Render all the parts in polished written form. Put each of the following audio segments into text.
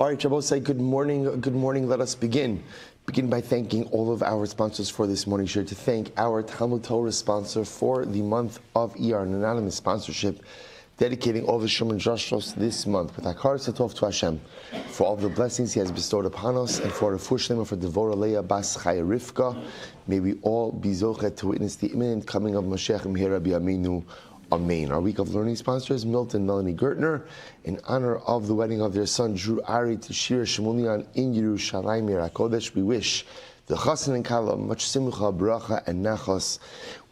All right, Shabbos, say good morning. Good morning. Let us begin. Begin by thanking all of our sponsors for this morning. Sure to thank our Talmud Torah sponsor for the month of Iyar, an anonymous sponsorship, dedicating all the Shomron Joshos this month with Hakar Satov to Hashem for all the blessings He has bestowed upon us and for the Fushlim for Devora Leah Bas Chaya Rivka. May we all be zochet to witness the imminent coming of Mashiach Mihira B'Yameinu. Amen. Our week of learning sponsors, Milton and Melanie Gertner, in honor of the wedding of their son, Drew Ari to Shira Shemulian in Yerushalayim HaKodesh. We wish the Chassan and Kala much simcha, bracha, and nachas.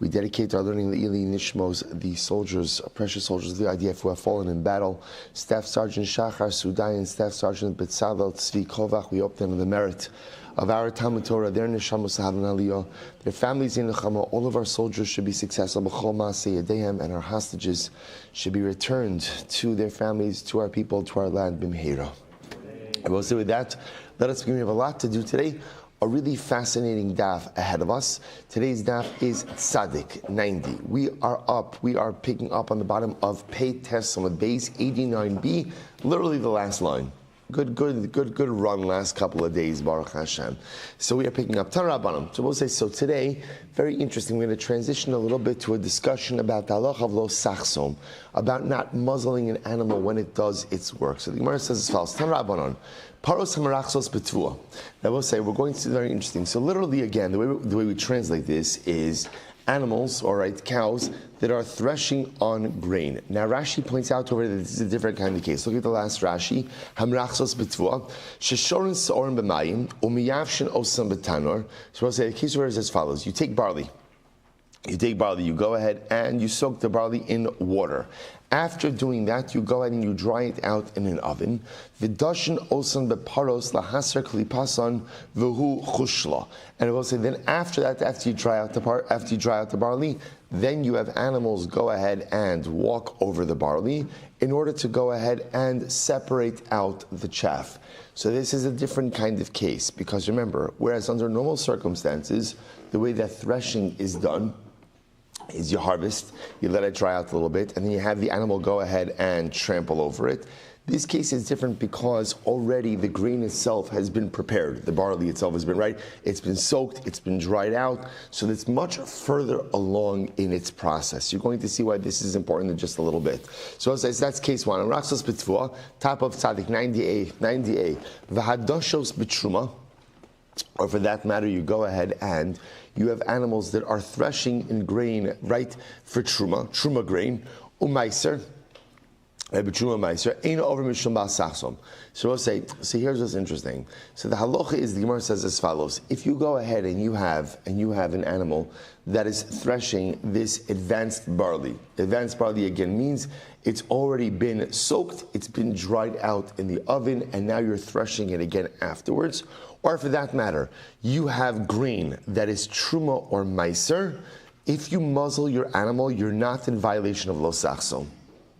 We dedicate our learning to Eli Nishmos, the soldiers, precious soldiers of the IDF who have fallen in battle. Staff Sergeant Shachar Sudai and Staff Sergeant Betzalel Tzvi Kovach. We hope them the merit of our Talmud Torah, their neshamos have an aliyah, their families in nechama. All of our soldiers should be successful. B'chol ma'aseh yadeim, and our hostages should be returned to their families, to our people, to our land. B'mheira. I will say with that, let us begin. We have a lot to do today. A really fascinating daf ahead of us. Today's daf is Tzadik 90. We are picking up on the bottom of Pei Tes on the base 89b, literally the last line. Good run last couple of days, Baruch Hashem. So we are picking up Tan Rabbanim. So we'll say, so today, very interesting, we're going to transition a little bit to a discussion about the halach of lo sachsom, about not muzzling an animal when it does its work. So the Gemara says as follows, Tan Rabbanon, paros hamarachsos betua. Now we'll say, we're going to, very interesting. So literally again, the way we translate this is animals, all right, cows, that are threshing on grain. Now Rashi points out over that this is a different kind of case. Look at the last Rashi. Hamrachsos betvua, sheshorin seorim b'mayim, umiyavshin osam b'tanor. So we'll say, the case over is as follows. You take barley, you go ahead and you soak the barley in water. After doing that, you go ahead and you dry it out in an oven. V'dashin osan beparos lahasar klipasan v'hu chushla. And I will say, then after that, after you dry out the barley, then you have animals go ahead and walk over the barley in order to go ahead and separate out the chaff. So this is a different kind of case, because remember, whereas under normal circumstances, the way that threshing is done is you harvest, you let it dry out a little bit, and then you have the animal go ahead and trample over it. This case is different because already the grain itself has been prepared. The barley itself has been, right? It's been soaked, it's been dried out, so it's much further along in its process. You're going to see why this is important in just a little bit. So that's case one. Rachsos betvua, top of Tzadik 90a, v'hadoshos betruma, or for that matter, you go ahead and you have animals that are threshing in grain, right, for truma grain, umaiser, truma meiser, ain't over mishum ba'sachsom. So we'll say, so here's what's interesting. So the halacha is, the Gemara says as follows: if you go ahead and you have an animal that is threshing this advanced barley again means it's already been soaked, it's been dried out in the oven, and now you're threshing it again afterwards. Or for that matter, you have grain that is truma or meiser. If you muzzle your animal, you're not in violation of lo sachsom.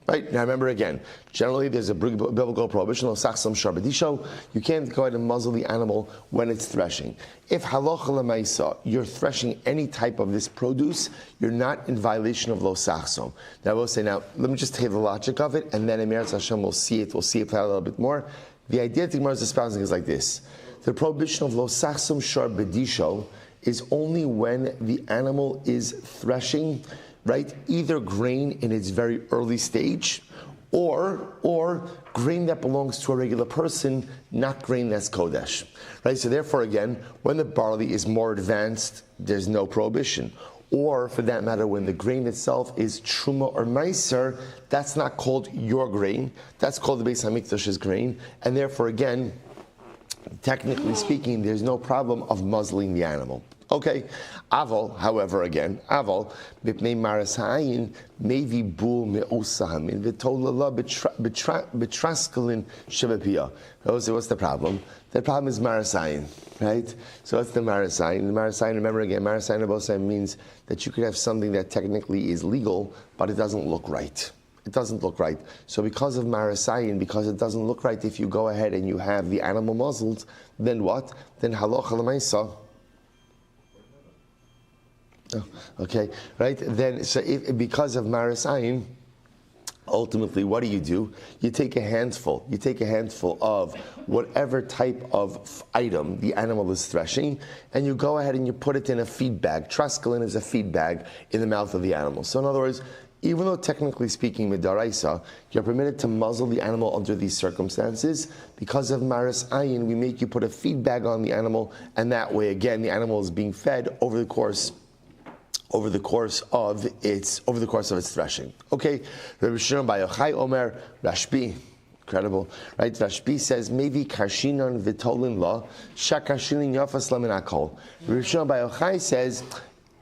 Right? Now remember again, generally there's a biblical prohibition, lo sachsom sharbedisho. You can't go ahead and muzzle the animal when it's threshing. If halacha lemaisa, you're threshing any type of this produce, you're not in violation of lo sachsom. Now I will say, now let me just take the logic of it, and then in Meretz Hashem we'll see it play out a little bit more. The idea that the Gemara is espousing is like this. The prohibition of lo sachsom sharbedisho is only when the animal is threshing, right, either grain in its very early stage, or grain that belongs to a regular person, not grain that's kodesh, right? So therefore, again, when the barley is more advanced, there's no prohibition. Or, for that matter, when the grain itself is truma or meiser, that's not called your grain. That's called the Beis Hamikdash's grain, and therefore, again, technically speaking, there's no problem of muzzling the animal. Okay, aval, however, again, aval, mipnei marasayin, mevi bul me'osahamin, v'tolala betraskalin shebepiyah. What's the problem? The problem is marasayin, right? So what's the marasayin? The marasayin, remember again, marasayin means that you could have something that technically is legal, but it doesn't look right. It doesn't look right. So because of marasayin, because it doesn't look right, if you go ahead and you have the animal muzzled, then what? Then halacha l'maisa. Oh, okay, right? Then, so because of marasayin, ultimately, what do? You take a handful of whatever type of item the animal is threshing, and you go ahead and you put it in a feed bag. Trusculin is a feed bag in the mouth of the animal. So in other words, even though technically speaking, midaraisa, you're permitted to muzzle the animal under these circumstances, because of maris ayin, we make you put a feed bag on the animal, and that way, again, the animal is being fed over the course of its threshing. Okay, Rabbi Shimon Bar Yochai Omer Rashbi, incredible, right? Rashbi says maybe karshinon v'tolin la shakarshinon yafas lamin akol. Rabbi Shimon Bar Yochai says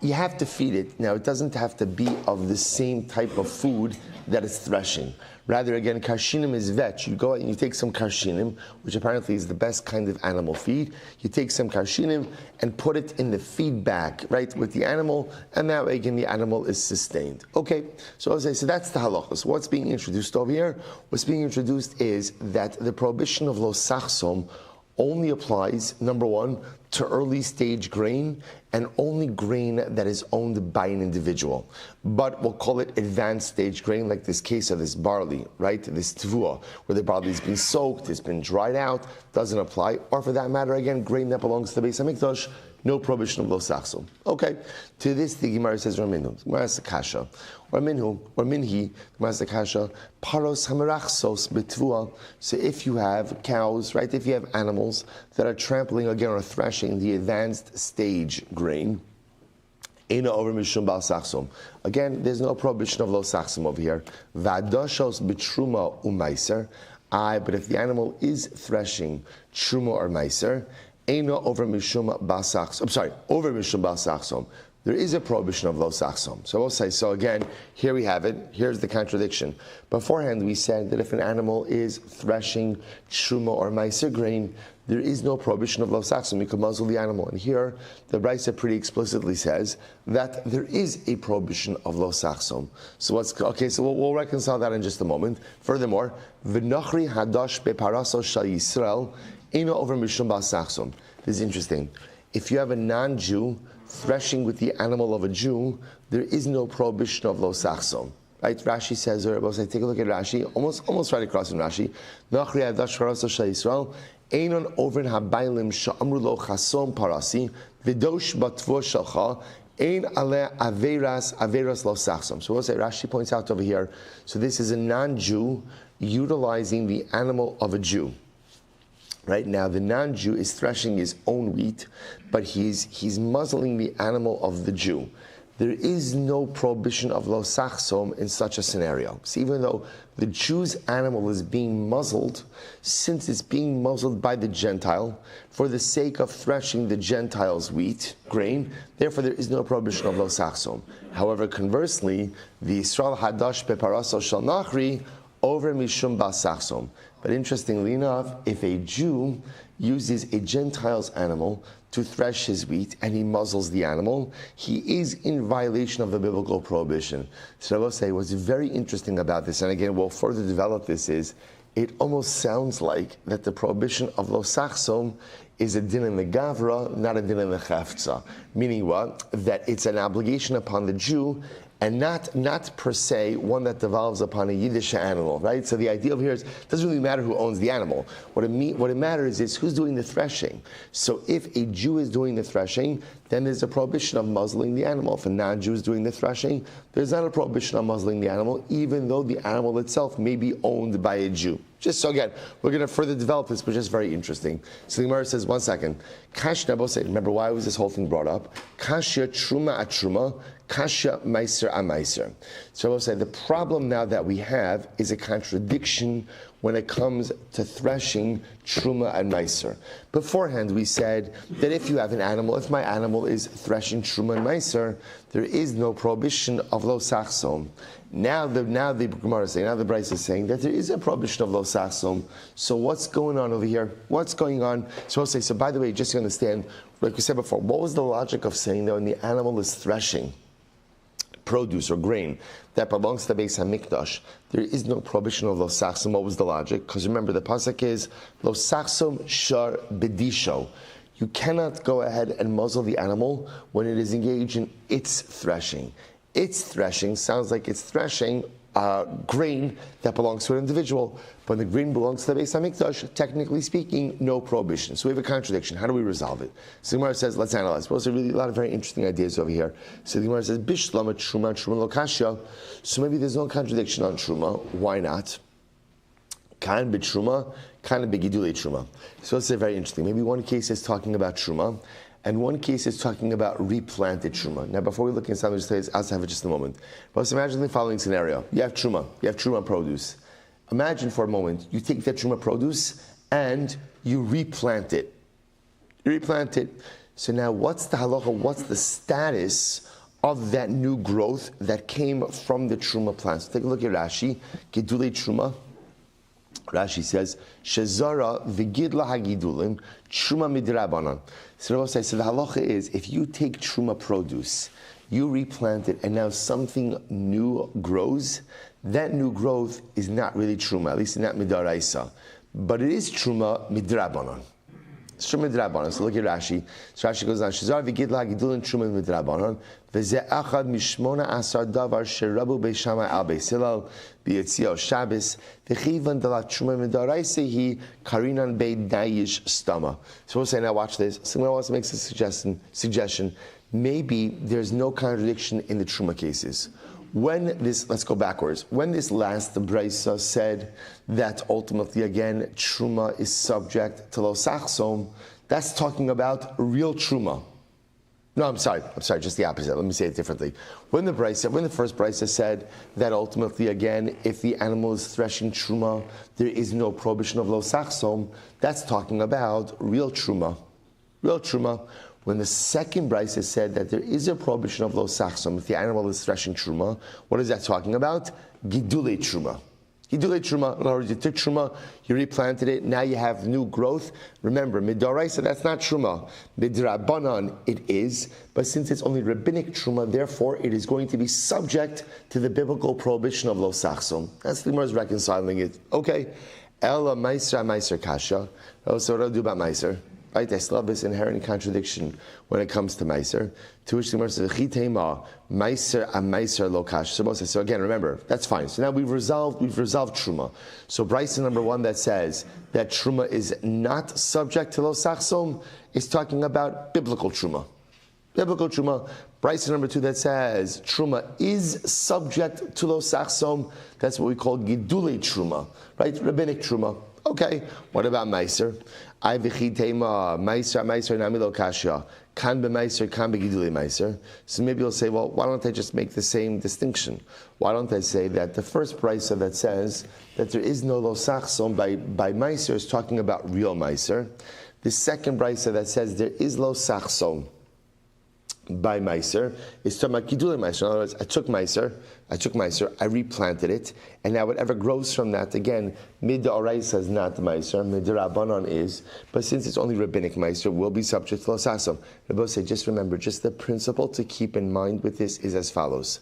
you have to feed it. Now, it doesn't have to be of the same type of food that it's threshing. Rather, again, karshinim is vetch. You go out and you take some karshinim, which apparently is the best kind of animal feed. You take some karshinim and put it in the feed bag, right, with the animal, and that way, again, the animal is sustained. Okay, so as I said, that's the halachas. So what's being introduced over here? What's being introduced is that the prohibition of lo sachsom only applies, number one, to early stage grain, and only grain that is owned by an individual. But we'll call it advanced stage grain, like this case of this barley, right? This tvua, where the barley has been soaked, it's been dried out, doesn't apply. Or for that matter, again, grain that belongs to the Beis HaMikdash, no prohibition of lo sachsom. Okay, to this the Gemara says Raminu, Gemara says kasha, or minhu, or minhi, Gemara says kasha, paros hamerachsos betvua. So if you have cows, right, if you have animals that are trampling again or threshing the advanced stage grain, Eina over mishum bal sachsom. Again, there's no prohibition of lo sachsom over here. Vadoshos betruma umaiser. But if the animal is threshing truma or meiser, Eino over mishum basachsom. I'm sorry, over mishum basachsom. There is a prohibition of lo sachsom. So we'll say, so again, here we have it. Here's the contradiction. Beforehand, we said that if an animal is threshing truma or meiser grain, there is no prohibition of lo sachsom. You can muzzle the animal. And here, the Brisa pretty explicitly says that there is a prohibition of lo sachsom. So we'll reconcile that in just a moment. Furthermore, v'nochri hadash beparaso shal Yisrael. Over mishum basachsom. This is interesting. If you have a non-Jew threshing with the animal of a Jew, there is no prohibition of lo sachsom. Right? Rashi says, or we'll say, take a look at Rashi, almost right across in Rashi. Nachri adash paraso shal Yisrael. Einon over habaylim sha'amru lo chasom parasi v'dosh batvo shalcha. Ein ale averas lo sachsom. So we'll say, Rashi points out over here, so this is a non-Jew utilizing the animal of a Jew. Right now, the non-Jew is threshing his own wheat, but he's muzzling the animal of the Jew. There is no prohibition of lo sachsom in such a scenario. So even though the Jew's animal is being muzzled, since it's being muzzled by the Gentile, for the sake of threshing the Gentile's wheat, grain, therefore there is no prohibition of lo sachsom. However, conversely, the Yisrael hadash beparaso shal nachri over mishum basachsom. But interestingly enough, if a Jew uses a Gentile's animal to thresh his wheat and he muzzles the animal, he is in violation of the biblical prohibition. So I will say what's very interesting about this, and again we'll further develop this, is it almost sounds like that the prohibition of lo sachsom is a din in the gavra, not a din in the chafza. Meaning what? That it's an obligation upon the Jew, and not per se one that devolves upon a Yiddish animal, right? So the idea over here is, it doesn't really matter who owns the animal. What it matters is who's doing the threshing. So if a Jew is doing the threshing, then there's a prohibition of muzzling the animal. If a non-Jew is doing the threshing, there's not a prohibition of muzzling the animal, even though the animal itself may be owned by a Jew. Just so again, we're going to further develop this, which is very interesting. So the Gemara says, one second. Kash Nebo, remember why was this whole thing brought up? Kashya truma at truma, kasha meiser a meiser. So I will say the problem now that we have is a contradiction when it comes to threshing truma and meiser. Beforehand, we said that if you have an animal, if my animal is threshing truma and meiser, there is no prohibition of lo sachsom. Now the Gemara is saying, now the Brisa is saying that there is a prohibition of lo sachsom. So what's going on over here? What's going on? So I'll say, so by the way, just to understand, like we said before, what was the logic of saying that when the animal is threshing produce or grain that belongs to the Beis HaMikdash, there is no prohibition of lo sachsom? What was the logic? Because remember, the pasuk is lo sachsom shar bedisho. You cannot go ahead and muzzle the animal when it is engaged in its threshing. Its threshing sounds like it's threshing grain that belongs to an individual. When the grain belongs to the Beis HaMikdash, technically speaking, no prohibition. So we have a contradiction. How do we resolve it? So the Gemara says, let's analyze. Well, there's really a lot of very interesting ideas over here. So the Gemara says, Bishlama Truma, Truma lo kasha. So maybe there's no contradiction on Truma. Why not? Kan b'Truma, kan b'Gidulei Truma. So it's very interesting. Maybe one case is talking about Truma, and one case is talking about replanted Truma. Now, before we look inside, I'll just have it just a moment. But let's imagine the following scenario. You have Truma produce. Imagine for a moment, you take that Truma produce and you replant it. So now what's the halacha, what's the status of that new growth that came from the Truma plant? So take a look at Rashi, Gidulei Truma. Rashi says, Shezara v'gidla hagidulim Truma midrabanan. So the halacha is, if you take Truma produce, you replant it, and now something new grows, that new growth is not really Truma, at least not midaraisa, but it is Truma midrabanan. It's Truma midrabanan. So look at Rashi. So Rashi goes on, Shezar v'gidla hagidulin Truma midrabanan, v'zeh achad mishmona asar davar sherabu beishama al beisilal b'yetzio Shabbos v'chivan dalat Truma midaraisa hi karinan be'dayish stama. So we'll say, now watch this. Someone else makes a suggestion. Maybe there's no contradiction in the Truma cases. Let's go backwards. When this last Brisa said that ultimately, again, Truma is subject to lo sachsom, that's talking about real Truma. No, I'm sorry, just the opposite. Let me say it differently. When the first Brisa said that ultimately, again, if the animal is threshing Truma, there is no prohibition of lo sachsom, that's talking about real Truma. When the second Brisa said that there is a prohibition of lo sachsom if the animal is threshing Truma, what is that talking about? Gidulei Truma. Gidulei Truma, in other words, you took Truma, you replanted it, now you have new growth. Remember, Midoraisa, that's not Truma. Midrabanan, it is, but since it's only rabbinic Truma, therefore it is going to be subject to the biblical prohibition of lo sachsom. That's the Gemara is reconciling it. Okay. Ela meiser kasha. So what do I do about meiser? Right, I still have this inherent contradiction when it comes to Meiser. To which the Gemara says, Chitema, Meiser a Meiser lokash. So again, remember, that's fine. So now we've resolved Truma. So Brisa number 1 that says that Truma is not subject to lo sachsom is talking about biblical Truma. Brisa number 2 that says Truma is subject to lo sachsom, that's what we call Gidulei Truma, right? Rabbinic Truma. Okay, what about Meiser? I v'chitema Meiser nami lo kasha. Kan b'Meiser, kan b'gidulei Meiser. So maybe you'll say, well, why don't I just make the same distinction? Why don't I say that the first brisa that says that there is no lo sachsom by Meiser is talking about real Meiser. The second brisa that says there is lo sachsom by Meiser is talking about Gidulei Meiser. In other words, I took Meiser, I replanted it, and now whatever grows from that, again, Mid Oraisa is not Meiser, Mid Rabbanon is, but since it's only rabbinic Meiser, will be subject to lo sachsom. Rabbi say, just remember, just the principle to keep in mind with this is as follows.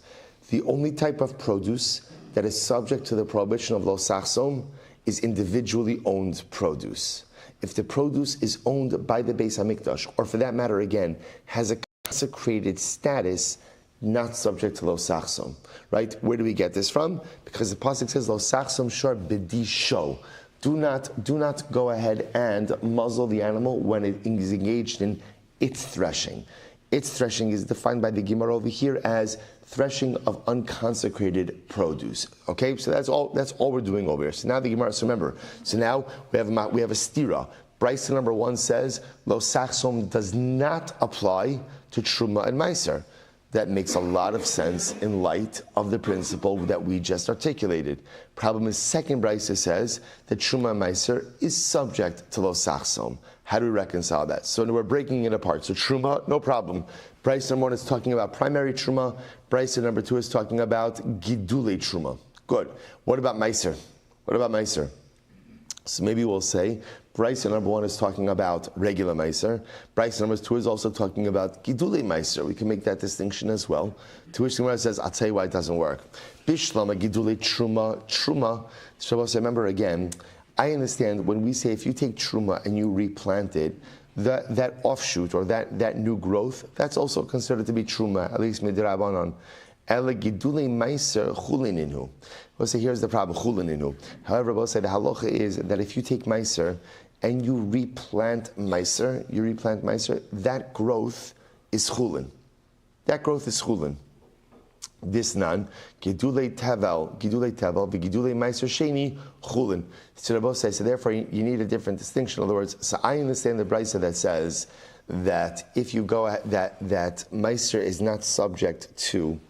The only type of produce that is subject to the prohibition of lo sachsom is individually owned produce. If the produce is owned by the Beis HaMikdash, or for that matter, again, has a consecrated status, not subject to lo sachsom, right? Where do we get this from? Because the pasuk says lo sachsom shor b'disho. Do not go ahead and muzzle the animal when it is engaged in its threshing. Its threshing is defined by the Gemara over here as threshing of unconsecrated produce. Okay, so that's all we're doing over here. So now the Gemara. So remember. So now we have a stira. Brisa number 1 says lo sachsom does not apply to Truma and Meiser. That makes a lot of sense in light of the principle that we just articulated. Problem is, second Brisa says that Truma and Meiser is subject to lo sachsom. How do we reconcile that? So we're breaking it apart. So Truma, no problem. Brisa number 1 is talking about primary Truma. Brisa number 2 is talking about Gidulei Truma. Good. What about Meiser? So maybe we'll say Brisa number 1 is talking about regular Meiser. Brisa number 2 is also talking about Gidulei Meiser. We can make that distinction as well. To which the Gemara says, I'll tell you why it doesn't work. Bishlama Gidulei Truma. So remember again, I understand when we say if you take Truma and you replant it, that offshoot or that new growth, that's also considered to be Truma, at least Midrabanan. Ela gidulei meiser chulininu. We'll say here's the problem, chulininu. However, we'll say the halacha is that if you take meiser and you replant meiser, that growth is chulin. That growth is chulin. This nan, gidulei tevel, v'gidulei meiser sheni, chulin. So Rabbi says, so therefore you need a different distinction. In other words, so I understand the brisa that says that if you go that meiser is not subject to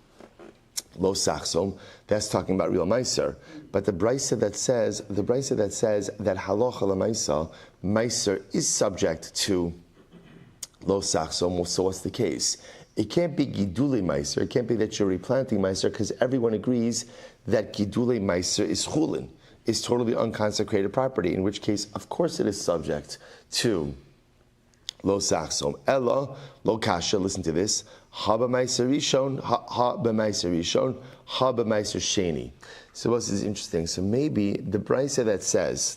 lo sachsom, that's talking about real meiser. But the brisa that says that halacha lemaisa, meiser is subject to lo sachsom. So what's the case? It can't be gidulei meiser. It can't be that you're replanting meiser because everyone agrees that gidulei meiser is chulin, is totally unconsecrated property. In which case, of course, it is subject to lo sachsom. Ella lo kasha. Listen to this. Ha b'meiser rishon, ha b'meiser rishon, ha b'meiser sheni. So this is interesting. So maybe the brisa that says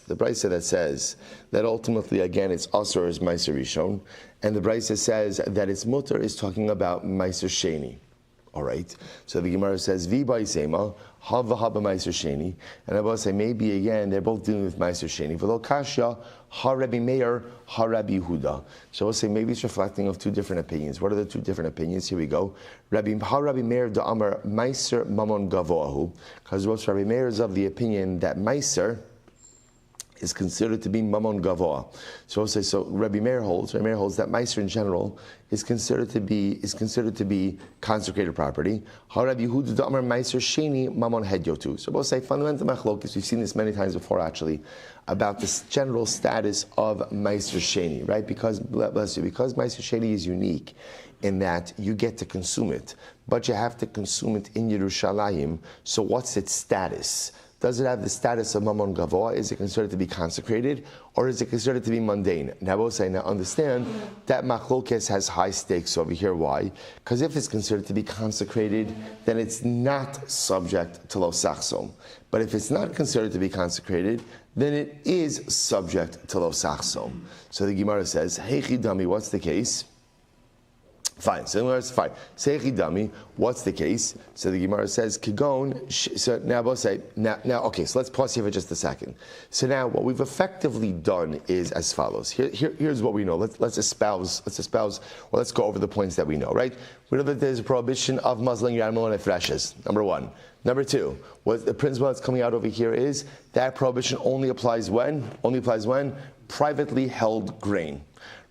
that ultimately again it's asur is meiser rishon, and the brisa says that it's mutter is talking about meiser sheni. All right. So the Gemara says vi b'isema ha b'meiser sheni, and I will say maybe again they're both dealing with meiser sheni. V'lo kasha ha Rabbi Meir ha Rabbi Yehuda. So we'll say maybe it's reflecting of two different opinions. What are the two different opinions? Here we go. Rabbi Meir da Amar meiser mamon gavoahu, because Rabbi Meir is of the opinion that meiser is considered to be mamon gavoa. So we'll say so. Rabbi Meir holds that meiser in general is considered to be consecrated property. Rabbi Yehuda da Amar meiser sheni mamon hedyotu. So we'll say fundamental machlokes. We've seen this many times before, actually, about this general status of meiser sheni, right? Because meiser sheni is unique in that you get to consume it, but you have to consume it in Yerushalayim. So what's its status? Does it have the status of mamon gavoa? Is it considered to be consecrated, or is it considered to be mundane? Now, we'll say, now understand that machlokes has high stakes over here. Why? Because if it's considered to be consecrated, then it's not subject to lo sachsom. But if it's not considered to be consecrated, then it is subject to lo sachsom. So the Gemara says, Heichi dami, what's the case? Fine. So the Gemara says, fine. Seichi dami, what's the case? So the Gemara says, Kigon. So now we'll say, now, okay, so let's pause here for just a second. So now what we've effectively done is as follows. Here's what we know. Let's espouse, well, let's go over the points that we know, right? We know that there's a prohibition of muzzling your animal when it threshes, number one. Number two, what the principle that's coming out over here is that prohibition only applies when? Privately held grain.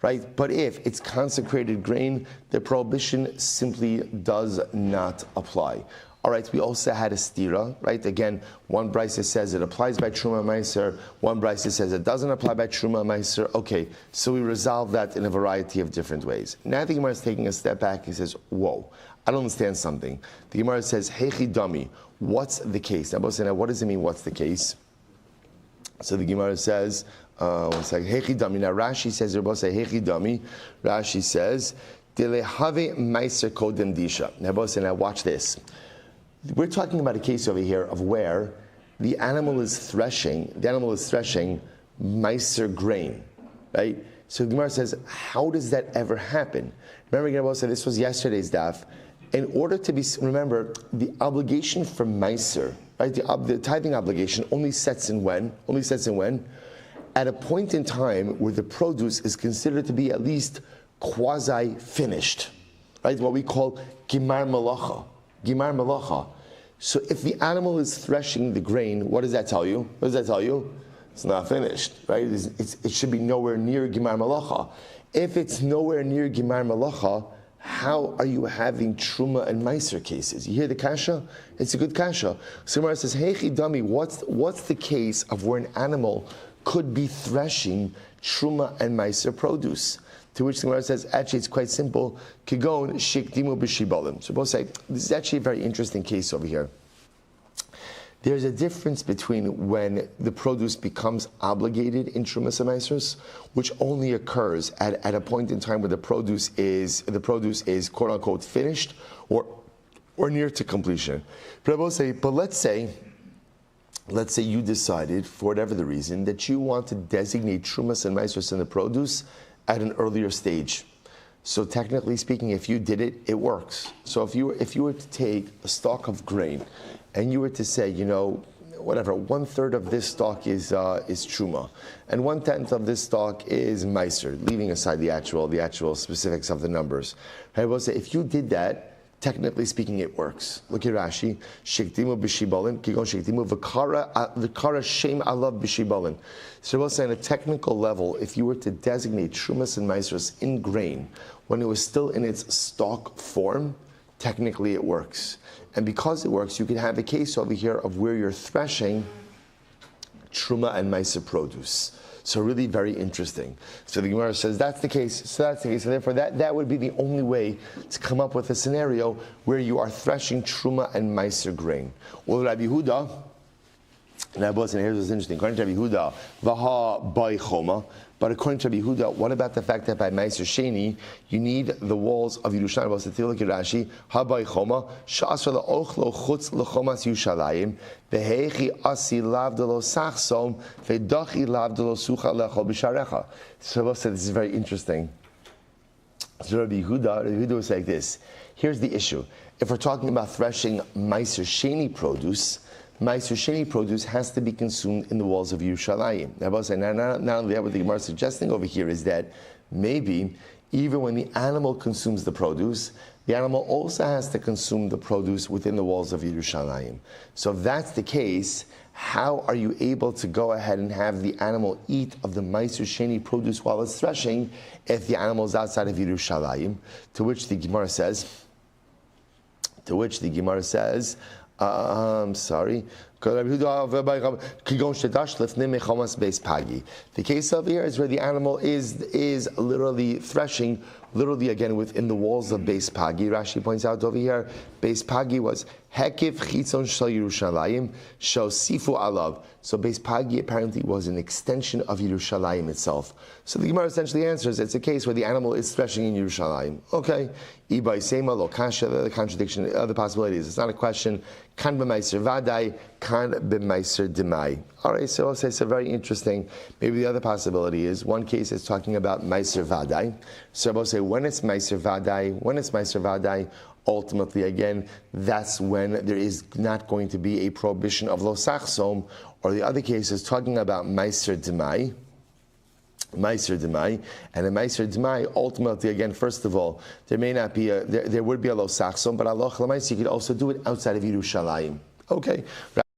Right? But if it's consecrated grain, the prohibition simply does not apply. All right, we also had a stira, right? Again, one brisa says it applies by Truma Meiser, one brisa says it doesn't apply by Truma Meiser. Okay, so we resolve that in a variety of different ways. Now the Gemara is taking a step back and says, whoa, I don't understand something. The Gemara says, Heichi dami, what's the case? Now, what does it mean, what's the case? So the Gemara says, one second. Heichi dami. Now Rashi says, Heichi dami. Rashi says, Delehave meiser kodem disha. Now watch this. We're talking about a case over here of where the animal is threshing meiser grain, right? So the Gemara says, how does that ever happen? Remember, Gemara said this was yesterday's daf. In order to be, remember, the obligation for meiser, right? The tithing obligation only sets in when? At a point in time where the produce is considered to be at least quasi-finished, right? What we call gimar malacha. So if the animal is threshing the grain, what does that tell you? It's not finished, right? It should be nowhere near gimar malacha. If it's nowhere near gimar malacha, how are you having truma and meiser cases? You hear the kasha? It's a good kasha. So Gemara says, Heichi dami, what's the case of where an animal could be threshing truma and meiser produce? To which the Gemara says, actually, it's quite simple. Kigon shikdimu b'shibalim. So both say, this is actually a very interesting case over here. There's a difference between when the produce becomes obligated in trumas and meisers, which only occurs at a point in time where the produce is quote unquote finished or near to completion. But let's say you decided, for whatever the reason, that you want to designate trumas and meisers in the produce at an earlier stage. So technically speaking, if you did it, it works. So if you were to take a stalk of grain, and you were to say, whatever, 1/3 of this stalk is truma, and 1/10 of this stalk is meiser, leaving aside the actual specifics of the numbers. I will say, if you did that, technically speaking, it works. Look at Rashi. Shektimu b'shibolin, kigon shektimu v'kara shem alav b'shibolin. So we'll say, on a technical level, if you were to designate trumas and meisers in grain when it was still in its stalk form, technically it works. And because it works, you can have a case over here of where you're threshing truma and meiser produce. So really very interesting. So the Gemara says that's the case. So that's the case. So therefore that would be the only way to come up with a scenario where you are threshing truma and meiser grain. Well, Rabbi Yehuda, and here's what's interesting. According to Rabbi Yehuda, Vaha Bai Choma. But according to Rabbi Yehuda, what about the fact that by Meiser Sheni, you need the walls of Yerushalayim? Well, so look at Rashi. Ha Bai Choma, Sha'asra la'ochlo chutz l'chomas Yerushalayim, v'heichi asi lavdalo sachsom, v'dachi lavdalo sucha lechol b'sharecha. So this is very interesting. So Rabbi Yehuda was like this. Here's the issue. If we're talking about threshing Meiser Sheni produce has to be consumed in the walls of Yerushalayim. Not only that, what the Gemara is suggesting over here is that maybe even when the animal consumes the produce, the animal also has to consume the produce within the walls of Yerushalayim. So if that's the case, how are you able to go ahead and have the animal eat of the Meiser Sheni produce while it's threshing if the animal is outside of Yerushalayim? To which the Gemara says, sorry. The case over here is where the animal is literally threshing, again within the walls of Beis Pagi. Rashi points out over here, Beis Pagi was Hekiv Chitzon Shel Yerushalayim Shel Sifu Alav. So Beis Pagi apparently was an extension of Yerushalayim itself. So the Gemara essentially answers, it's a case where the animal is threshing in Yerushalayim. Okay. Ibai Sema Lo Kasha, the contradiction, other possibilities. It's not a question. Kan b'meiser vadai, kan b'meiser demai. All right, so I'll say it's very interesting. Maybe the other possibility is, one case is talking about meiser vadai. So I'll say when it's meiser vadai, ultimately, again, that's when there is not going to be a prohibition of lo sachsom, or the other case is talking about meiser demai. And a Meiser Demai, ultimately, again, first of all, there may not be there would be a lo sachsom, but Allah Chalamayis, you could also do it outside of Yerushalayim. Okay.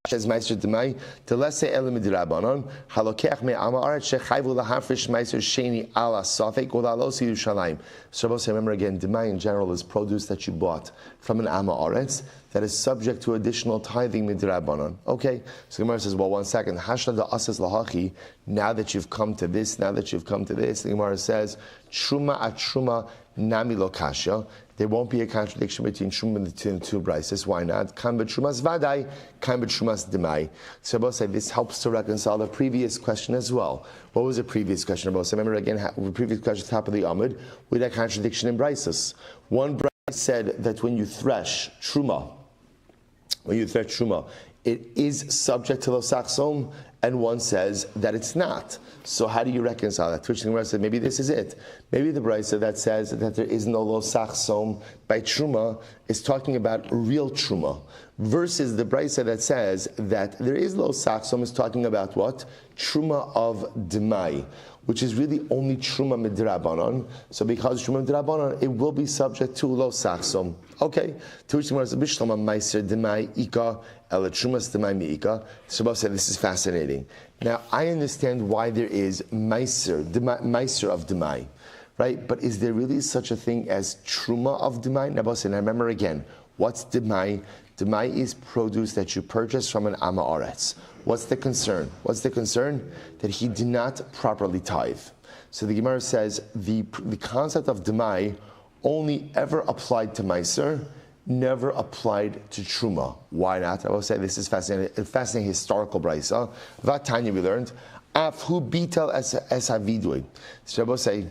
Says Meiser Demai, to let's say Elim Dirabanon, Halokech me Amaret Shechayvu lahafrish Meiser Sheni ala Safek Ulalos Yerushalayim. So remember again, Demai in general is produce that you bought from an Amaretz that is subject to additional tithing midrabanon. Okay, so Gemara says, well, 1 second. Hashla da asas lahachi. Now that you've come to this, the Gemara says, Truma at Truma nami lo kasha. There won't be a contradiction between Truma and the two brises. Why not? Kan b'trumas vadai, kan b'trumas demai. So Rabbi say this helps to reconcile the previous question as well. What was the previous question? Rabbi say, remember again, the previous question, top of the Amud, with a contradiction in brises. One brise said that when you thresh Truma, it is subject to lo sachsom, and one says that it's not. So how do you reconcile that? Twitch the said maybe this is it. Maybe the brisa that says that there is no lo sachsom by truma is talking about real truma, versus the brisa that says that there is lo sachsom is talking about what? Truma of demai, which is really only truma midrabanon. So because truma midrabanon, it will be subject to lo sachsom. Okay. To which the Gemara says, "Bishlama meiser demai ika ela trumas demai miika." So Rabbi said, "This is fascinating." Now I understand why there is meiser of demai, right? But is there really such a thing as truma of demai? Now Rabbi said, "I remember again. What's demai? Demai is produce that you purchase from an amaretz. What's the concern? That he did not properly tithe. So the Gemara says the concept of demai only ever applied to meiser, never applied to truma. Why not? I will say this is fascinating historical brisa. Vatanya we learned, af hu bitel es havidui. So I will say,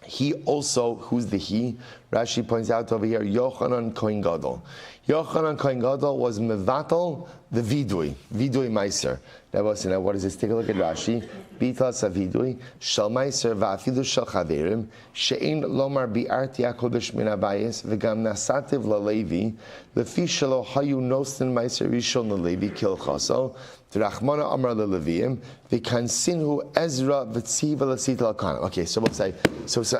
He also, who's the he? Rashi points out over here, Yochanan Kohen Gadol. Yochanan Kohen Gadol was mevatel the vidui meiser. Now what is this? Take a look at Rashi. Bitlas avidui shel meiser va'afilu shel chaverim she'in lomar bi'arti hakodesh min habayis v'gam nasativ lalevi lefi shelo hayu nosten meiser rishon lalevi kilchaso v'rachmana amar leleviim v'kansinhu Ezra v'tziva l'sit l'kanim. Okay, so we'll say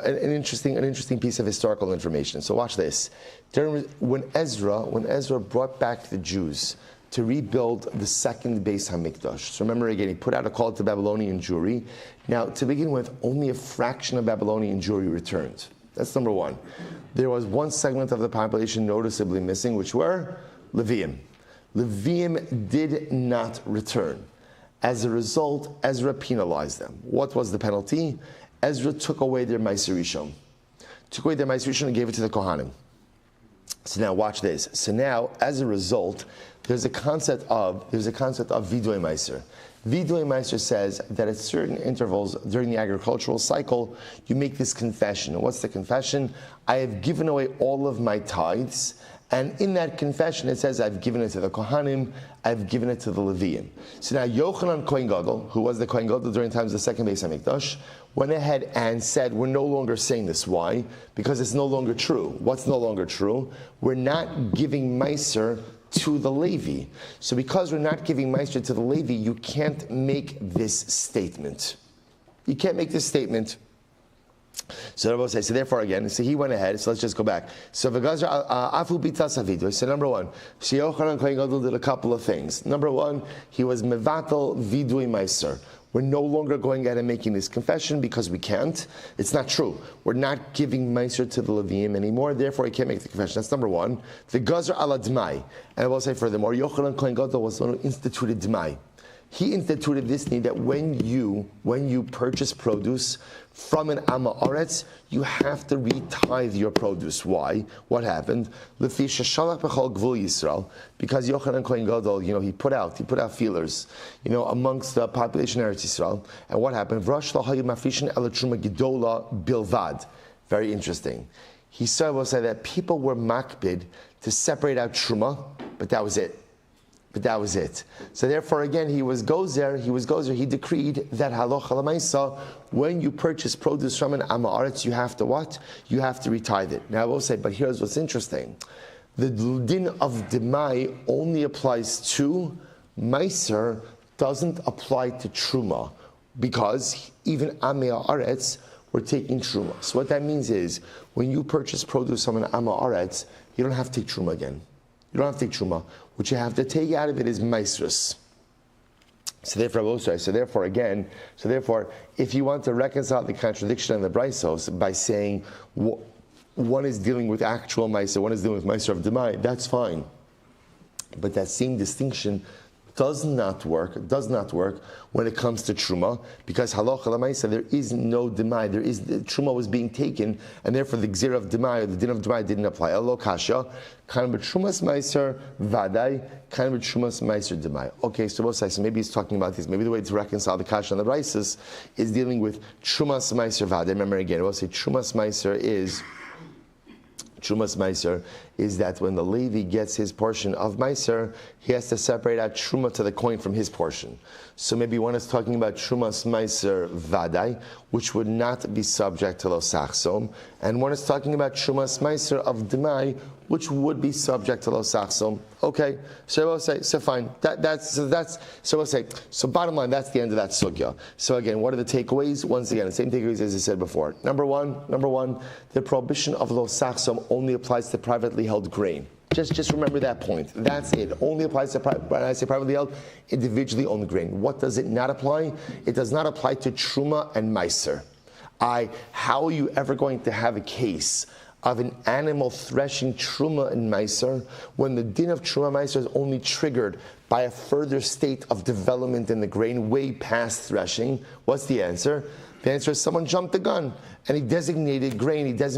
an interesting piece of historical information. So watch this. When Ezra brought back the Jews to rebuild the second Beis Hamikdash. So remember again, he put out a call to Babylonian Jewry. Now, to begin with, only a fraction of Babylonian Jewry returned. That's number one. There was one segment of the population noticeably missing, which were Leviim. Leviim did not return. As a result, Ezra penalized them. What was the penalty? Ezra took away their Meiser Rishon. Took away their Meiser Rishon and gave it to the Kohanim. So now watch this. So now, as a result, there's a concept of Vidui Meiser. Vidui Meiser says that at certain intervals during the agricultural cycle, you make this confession. And what's the confession? I have given away all of my tithes. And in that confession, it says, I've given it to the Kohanim, I've given it to the Leviim. So now Yochanan Kohen Gadol, who was the Kohen Gadol during times of the second Beis Hamikdash, went ahead and said, we're no longer saying this. Why? Because it's no longer true. What's no longer true? We're not giving Meiser to the Levi. So because we're not giving Meiser to the Levi, you can't make this statement. You can't make this statement. So Rabbi says, so therefore again, so he went ahead, so let's just go back. So Afu Bitas Avidu. So number one, Yochanan Kohen Gadol did a couple of things. Number one, he was Mevatel Vidui Meiser. We're no longer going ahead and making this confession because we can't. It's not true. We're not giving Meiser to the Leviim anymore, therefore I can't make the confession. That's number one. The Gazer ala Dmai. And I will say furthermore, Yochanan Kohen Gadol was the one who instituted Dmai. He instituted this need that when you purchase produce from an Amma Aretz, you have to retithe your produce. Why? What happened? Because Yochanan Kohen Gadol, he put out feelers, amongst the population of Eretz Yisrael. And what happened? Very interesting. He will say that people were makbid to separate out truma, but that was it. So therefore, again, he decreed that halacha l'maisa, when you purchase produce from an Amma Aretz, you have to what? You have to retithe it. Now I will say, but here's what's interesting. The din of Demai only applies to Meiser, doesn't apply to Truma, because even Amma Aretz were taking Truma. So what that means is, when you purchase produce from an Amma Aretz, you don't have to take Truma again. You don't have to take Truma. What you have to take out of it is Meisrus. So therefore, if you want to reconcile the contradiction in the Braisos by saying one is dealing with actual Meiser, one is dealing with Meiser of Demai, that's fine. But that same distinction does not work when it comes to Truma, because halacha l'maisa, there is no demai, the Truma was being taken, and therefore the gzira of demai, or the din of demai didn't apply. Elo kasha, kind of a Trumas meiser vaday, kind of a Trumas meiser demai. Okay, so maybe he's talking about this. Maybe the way to reconcile the kasha and the brises is dealing with Trumas meiser vaday. Remember again, we'll say Trumas meiser is that when the Levi gets his portion of Meiser, he has to separate out Truma to the coin from his portion. So maybe one is talking about Trumas Meiser Vadai, which would not be subject to Lo Sachsom, and one is talking about Trumas Meiser of Demai, which would be subject to Lo Sachsom. Okay, so we'll say, so fine. So bottom line, that's the end of that sugya. So again, what are the takeaways? Once again, the same takeaways as I said before. Number one, the prohibition of Lo Sachsom only applies to privately held grain. Just remember that point. That's it. Only applies to, when I say privately held, individually owned grain. What does it not apply? It does not apply to Truma and Meiser. How are you ever going to have a case of an animal threshing Truma and Meiser when the din of Truma and Meiser is only triggered by a further state of development in the grain way past threshing? What's the answer? The answer is someone jumped the gun and he designated grain as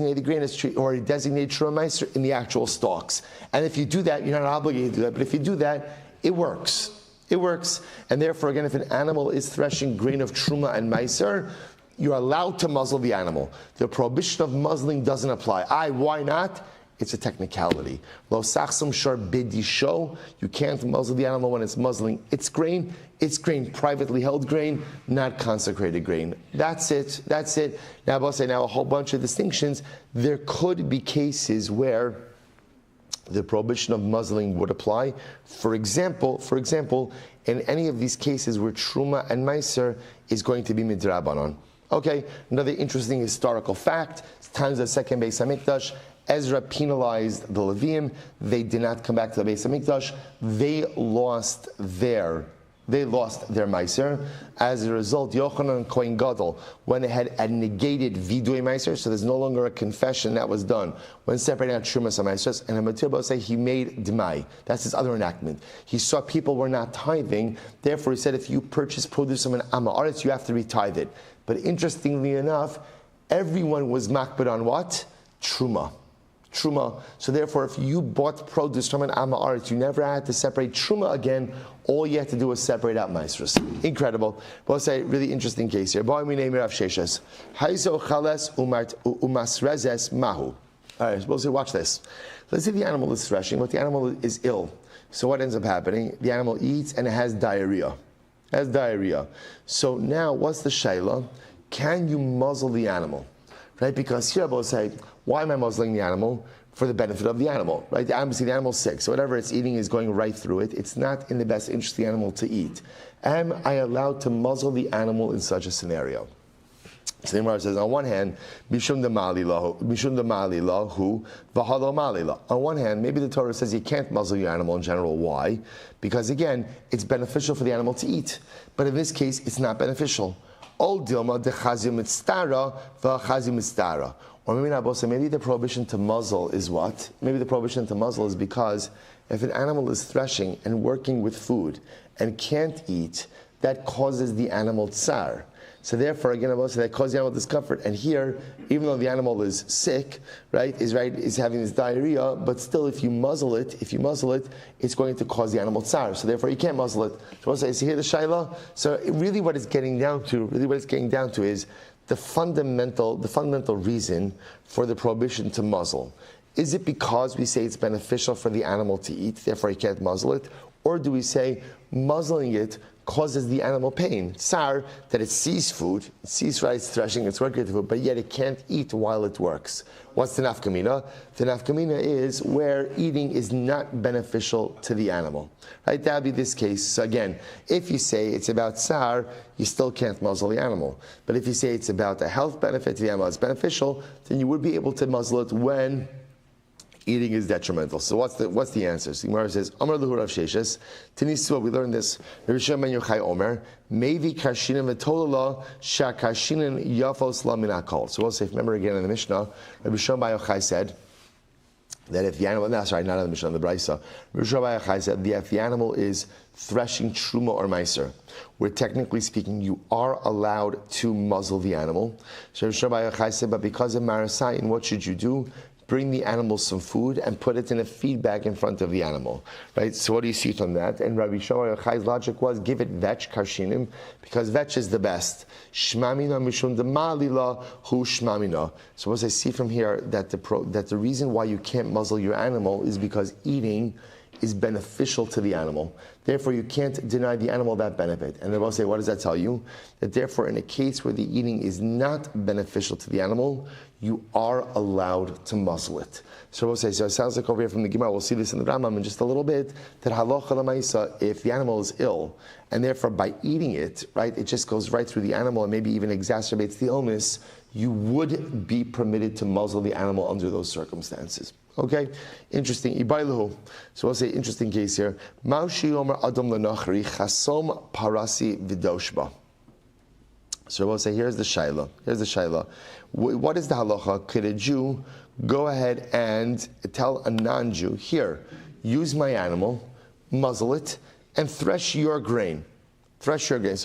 or he designated Truma Meiser in the actual stalks. And if you do that, you're not obligated to do that, but if you do that, it works. It works. And therefore, again, if an animal is threshing grain of Truma and Meiser, you're allowed to muzzle the animal. The prohibition of muzzling doesn't apply. Why not? It's a technicality. Lo sachsum shar bidisho. You can't muzzle the animal when it's muzzling its grain. It's grain, privately held grain, not consecrated grain. That's it. Now, I'll say now a whole bunch of distinctions. There could be cases where the prohibition of muzzling would apply. For example, in any of these cases where truma and meiser is going to be midrabanan. Okay, another interesting historical fact, times of the second Beis HaMikdash, Ezra penalized the Leviim. They did not come back to the Beis HaMikdash. They lost their meiser. As a result, Yochanan Kohen Gadol went ahead and negated vidui meiser, so there's no longer a confession that was done when separating out Trumas and meisers. And Matir say he made Dmai. That's his other enactment. He saw people were not tithing, therefore he said if you purchase produce from an Am Ha'aretz, you have to retithe it. But interestingly enough, everyone was makbid on what? Truma. So therefore, if you bought produce from an Am Ha'aretz, you never had to separate Truma again. All you had to do was separate out Maestros. Incredible. But I'll say, really interesting case here. Boy, we name it Rav Sheshes. Haizo chales umasrezes mahu. All right, we'll say, watch this. Let's say the animal is threshing, but the animal is ill. So what ends up happening? The animal eats and it has diarrhea. So now, what's the shayla? Can you muzzle the animal? Right? Because here we'll say, why am I muzzling the animal? For the benefit of the animal, right? Obviously the animal's sick, so whatever it's eating is going right through it. It's not in the best interest of the animal to eat. Am I allowed to muzzle the animal in such a scenario? So the Gemara says, on one hand, mishum de ma'ali lahu, v'halo ma'ali. On one hand, maybe the Torah says you can't muzzle your animal in general. Why? Because again, it's beneficial for the animal to eat. But in this case, it's not beneficial. Ol dilma de chazim mitztara, v'chazim mitztara. Or maybe the prohibition to muzzle is what? Maybe the prohibition to muzzle is because if an animal is threshing and working with food and can't eat, that causes the animal tsar. So therefore, again, that causes the animal discomfort. And here, even though the animal is sick, is having this diarrhea, but still, if you muzzle it, it's going to cause the animal tsar. So therefore, you can't muzzle it. So we'll say, see here the shayla. So really, what it's getting down to is the fundamental reason for the prohibition to muzzle. Is it because we say it's beneficial for the animal to eat, therefore you can't muzzle it? Or do we say muzzling it causes the animal pain, tsar, that it sees food, it's threshing, it's working with food, but yet it can't eat while it works? What's the nafkamina? The nafkamina is where eating is not beneficial to the animal. Right? That would be this case. So again, if you say it's about tsar, you still can't muzzle the animal. But if you say it's about a health benefit to the animal, it's beneficial, then you would be able to muzzle it when eating is detrimental. So what's the answer? So Gemara says, Amar Luhu Rav Sheshes, Tinisua, we learned this. Rabbi Shimon ben Yochai Omer, Mevi Karshinim v'Tolala Sha Karshinim Yafos La Min Hakol. So we'll say, remember again in the Mishnah, Rabbi Shimon ben Yochai said that if the animal, not in the Mishnah, in the Brisa, Rabbi Shimon ben Yochai said that if the animal is threshing truma or meiser, where technically speaking you are allowed to muzzle the animal. So Rabbi Shimon ben Yochai said, but because of Marasayin, what should you do? Bring the animal some food and put it in a feed bag in front of the animal, right? So what do you see from that? And Rabbi Shimon Yochai's logic was give it vetch karshinim because vetch is the best. Shmamina mishum demalila hu shmamina. So what I see from here that the reason why you can't muzzle your animal is because eating is beneficial to the animal. Therefore, you can't deny the animal that benefit. And they will say, what does that tell you? That therefore, in a case where the eating is not beneficial to the animal, you are allowed to muzzle it. So we'll say, so it sounds like over here from the Gemara, we'll see this in the Rambam in just a little bit, that halacha l'maisa, if the animal is ill, and therefore by eating it, right, it just goes right through the animal and maybe even exacerbates the illness, you would be permitted to muzzle the animal under those circumstances. Okay, interesting. Ibailuhu. So we'll say interesting case here. Maushi Omer Adam Lenachri Chasom Parasi Vidoshba. So we'll say here's the shaila. What is the halacha? Could a Jew go ahead and tell a non-Jew, here, use my animal, muzzle it, and thresh your grain? So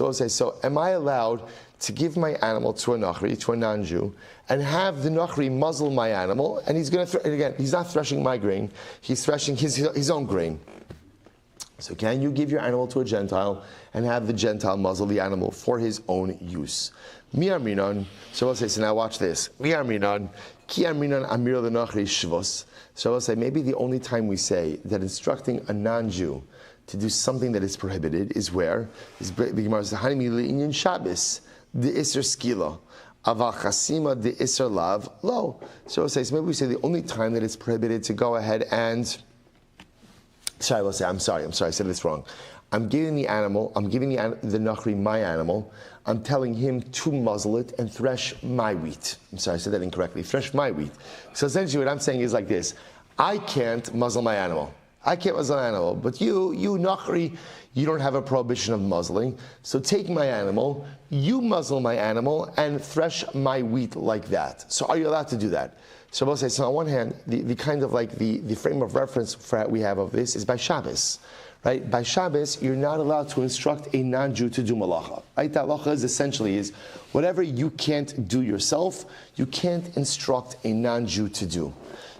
we'll say, so am I allowed to give my animal to a nachri, to a non-Jew, and have the nachri muzzle my animal, and he's going to, again, he's not threshing my grain, he's threshing his own grain. So can you give your animal to a Gentile and have the Gentile muzzle the animal for his own use? Mi'arminon, so we'll say, so now watch this. Mi'arminon, ki arminon amir l'nochri shvos. So we'll say, maybe the only time we say that instructing a non-Jew to do something that is prohibited is where? The Gemara says, Hanimi li'inyan Shabbos, the Isser skila. Aval chasima the Isser lav, lo. So we'll say, so maybe we say the only time that it's prohibited to go ahead and sorry, let's say, I'm sorry, I said this wrong. I'm giving the Nachri my animal. I'm telling him to muzzle it and thresh my wheat. I'm sorry, I said that incorrectly. Thresh my wheat. So essentially what I'm saying is like this. I can't muzzle my animal. But you Nachri, you don't have a prohibition of muzzling. So take my animal, you muzzle my animal, and thresh my wheat like that. So are you allowed to do that? So we'll say, so on one hand, the kind of like the frame of reference for we have of this is by Shabbos, right? By Shabbos, you're not allowed to instruct a non-Jew to do malacha, right? That malacha is essentially whatever you can't do yourself, you can't instruct a non-Jew to do.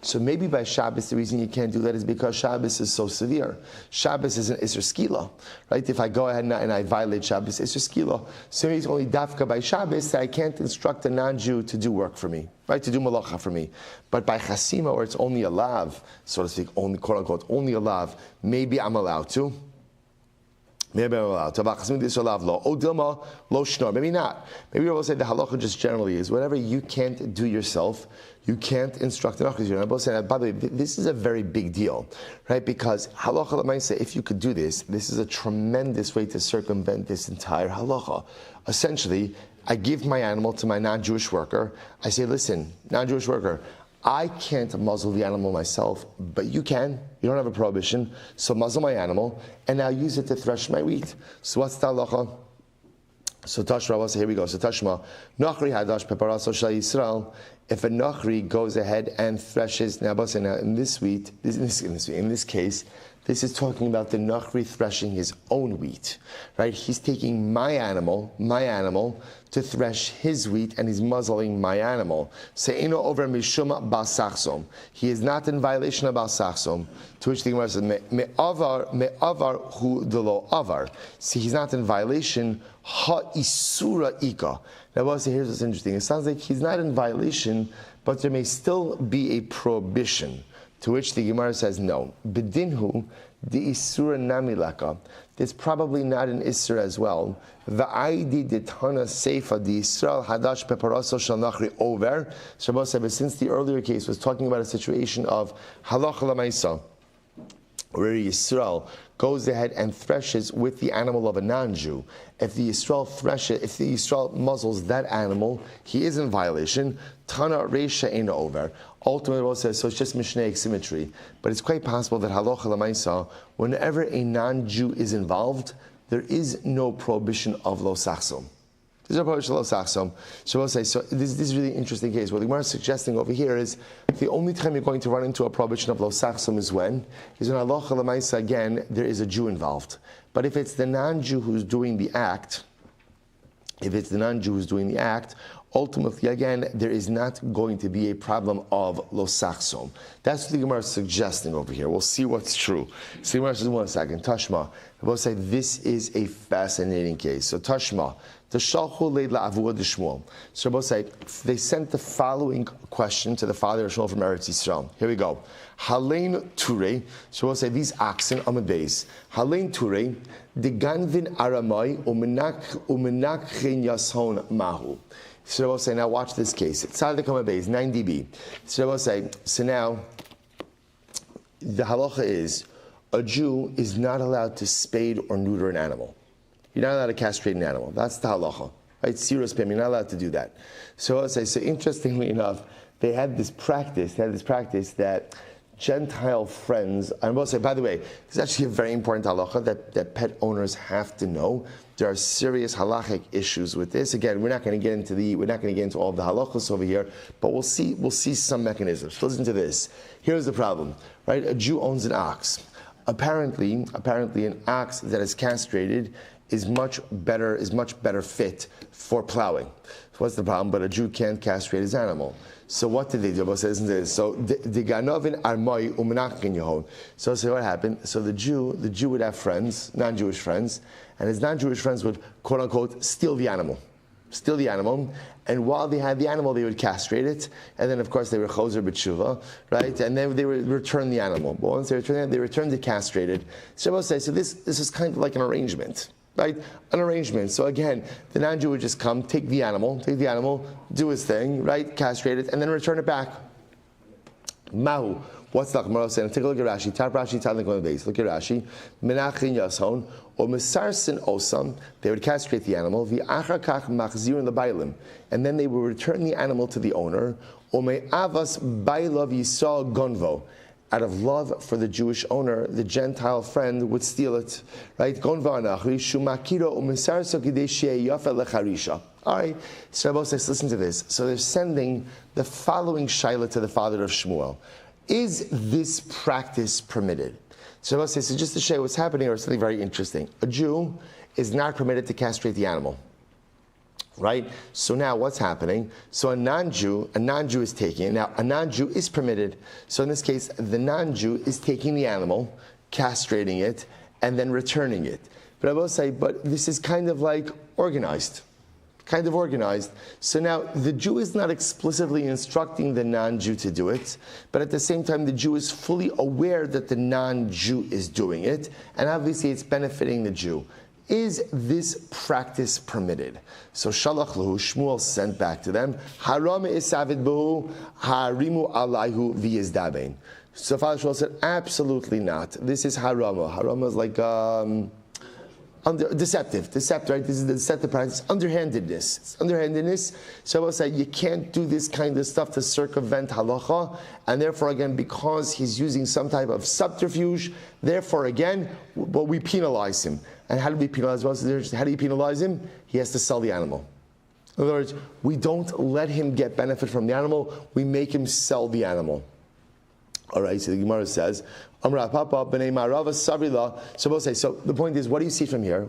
So maybe by Shabbos, the reason you can't do that is because Shabbos is so severe. Shabbos is an Isser Skila, right? If I go ahead and I violate Shabbos, Isser Skila. So maybe it's only dafka by Shabbos that I can't instruct a non-Jew to do work for me, right? To do malacha for me. But by Chasima, where it's only a lav, so to speak, only quote unquote, only a lav, maybe I'm allowed to. Maybe I'm allowed to. Oh, Dilma, lo shnor. Maybe not. Maybe we'll say the halacha just generally is whatever you can't do yourself, you can't instruct an achos. By the way, this is a very big deal, right? Because halacha l'maaseh, if you could do this, this is a tremendous way to circumvent this entire halacha. Essentially, I give my animal to my non-Jewish worker. I say, listen, non-Jewish worker, I can't muzzle the animal myself, but you can. You don't have a prohibition. So muzzle my animal, and now use it to thresh my wheat. So what's the halacha? So Tashma, here we go. So Tashma, Nachri hadash peparaso shel Yisrael. If a Nachri goes ahead and threshes, now in this case, this is talking about the Nachri threshing his own wheat, right? He's taking my animal, to thresh his wheat, and he's muzzling my animal. Se'ino over mishum basachsom. He is not in violation of basachsom. To which the Gemara says, me'avar hu delo avar. See, he's not in violation. Ha isura ika. Now, here's what's interesting. It sounds like he's not in violation, but there may still be a prohibition. To which the Gemara says, no. Bedinhu, the Isura namilaka. There's probably not an Isra as well. The Aidi detana seifa, the Israel hadash peparaso shal nachri over. Shabbos said, since the earlier case was talking about a situation of halacha lamaisa, where Yisrael goes ahead and threshes with the animal of a non-Jew. If the Yisrael muzzles that animal, he is in violation. Tana reisha eina over. Ultimately, it says, so it's just Mishnaic symmetry. But it's quite possible that halacha l'maisa, whenever a non-Jew is involved, there is no prohibition of lo sachsom. There's no prohibition of lo sachsom. So we'll say, so this is really interesting case. What the Gemara is suggesting over here is the only time you're going to run into a prohibition of lo sachsom is when halacha l'maisa, again, there is a Jew involved. But if it's the non-Jew who's doing the act, ultimately, again, there is not going to be a problem of lo sachsom. That's what the Gemara is suggesting over here. We'll see what's true. So the Gemara says, 1 second, Tashma. We'll say this is a fascinating case. So Tashma, the shalchu leila avua de Shmuel. So we'll say they sent the following question to the father of Shmuel from Eretz Yisrael. Here we go. Halein Ture. So we'll say these oxen on the base. Halein Ture, the ganvin aramai umenak chen yason mahu. So we'll say, now watch this case. It's Tzaddik Base, 9dB. So we'll say, so now, the halacha is, a Jew is not allowed to spade or neuter an animal. You're not allowed to castrate an animal. That's the halacha. Right? Sirus Pim, you're not allowed to do that. So I'll say, so interestingly enough, they had this practice that Gentile friends, and we'll say, by the way, this is actually a very important halacha that pet owners have to know. There are serious halachic issues with this. Again, we're not going to get into all of the halachos over here, but we'll see some mechanisms. Listen to this. Here's the problem, right? A Jew owns an ox. Apparently, an ox that is castrated is much better fit for plowing. What's the problem? But a Jew can't castrate his animal. So what did they do? So the ganovin armoi umenachin yehon. So what happened? So the Jew would have friends, non-Jewish friends, and his non-Jewish friends would quote unquote steal the animal. And while they had the animal, they would castrate it, and then of course they were choser b'tshuva, right? And then they would return the animal. But once they returned the castrated. Shabbos says, so this is kind of like an arrangement, right? An arrangement. So again, the non-Jew would just come, take the animal, do his thing, right? Castrate it, and then return it back. Mahu. What's the Gemara saying? Take a look at Rashi. Tap Rashi, tap the base. Look at Rashi. Menachin yason or mesarsin osam. They would castrate the animal. V'achar kach machzirin lebailim, and then they would return the animal to the owner. Or me'avas bailav yisal gonvo. Out of love for the Jewish owner, the Gentile friend would steal it. Right? Gonvo anachri shumakiro umesarso kidei shei yafa lecharisha. All right, so Rabbi says, listen to this. So they're sending the following shaila to the father of Shmuel. Is this practice permitted? So Rabbi says, so just to show you what's happening here is something very interesting. A Jew is not permitted to castrate the animal. Right? So now what's happening? So a non-Jew is taking it. Now a non-Jew is permitted. So in this case, the non-Jew is taking the animal, castrating it, and then returning it. But I will say, but this is kind of like organized. So now the Jew is not explicitly instructing the non-Jew to do it, but at the same time the Jew is fully aware that the non-Jew is doing it, and obviously it's benefiting the Jew. Is this practice permitted? So Shalach Lahu, Shmuel sent back to them, Haram isavid buhu, harimu alayhu v'yizdabein. So Father Shmuel said, absolutely not. This is harama. Harama is like deceptive, right? This is the deceptive practice. Underhandedness. So I will say you can't do this kind of stuff to circumvent halacha, and therefore again, because he's using some type of subterfuge, therefore again, but we penalize him. And how do we penalize him? How do you penalize him? He has to sell the animal. In other words, we don't let him get benefit from the animal, we make him sell the animal. All right, so the Gemara says, Amra Papa b'nei Marava Savila. So we'll say, so the point is, what do you see from here?